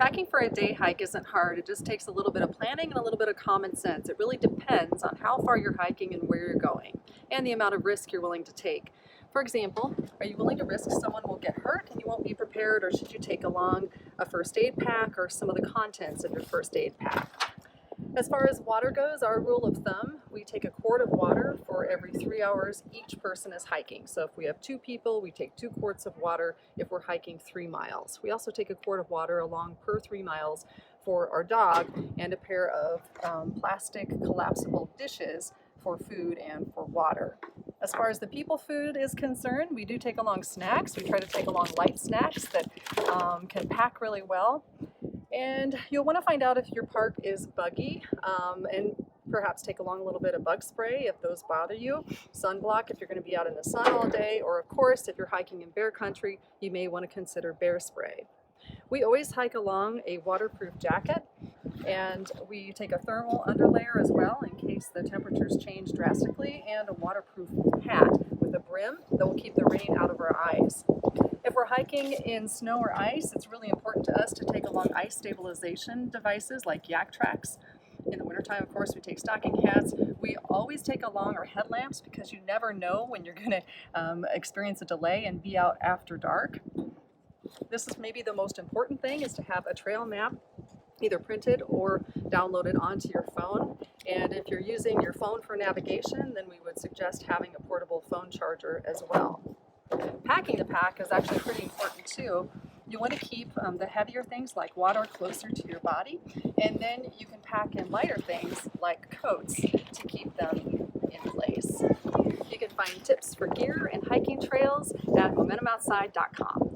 Packing for a day hike isn't hard. It just takes a little bit of planning and a little bit of common sense. It really depends on how far you're hiking and where you're going, and the amount of risk you're willing to take. For example, are you willing to risk someone will get hurt and you won't be prepared, or should you take along a first aid pack or some of the contents of your first aid pack? As far as water goes, our rule of thumb, we take a quart of water for every 3 hours each person is hiking. So if we have 2 people, we take 2 quarts of water if we're hiking 3 miles. We also take a quart of water along per 3 miles for our dog, and a pair of plastic collapsible dishes for food and for water. As far as the people food is concerned, we do take along snacks. We try to take along light snacks that can pack really well. And you'll want to find out if your park is buggy, and perhaps take along a little bit of bug spray if those bother you, sunblock if you're going to be out in the sun all day, or of course if you're hiking in bear country, you may want to consider bear spray. We always hike along a waterproof jacket, and we take a thermal underlayer as well in case the temperatures change drastically, and a waterproof hat with a brim that will keep the rain out of our eyes. If we're hiking in snow or ice, it's really important to us to take along ice stabilization devices like Yaktrax. In the wintertime, of course, we take stocking hats. We always take along our headlamps because you never know when you're going to experience a delay and be out after dark. This is maybe the most important thing, is to have a trail map either printed or downloaded onto your phone. And if you're using your phone for navigation, then we would suggest having a portable phone charger as well. Packing the pack is actually pretty important too. You want to keep the heavier things like water closer to your body, and then you can pack in lighter things like coats to keep them in place. You can find tips for gear and hiking trails at MomentumOutside.com.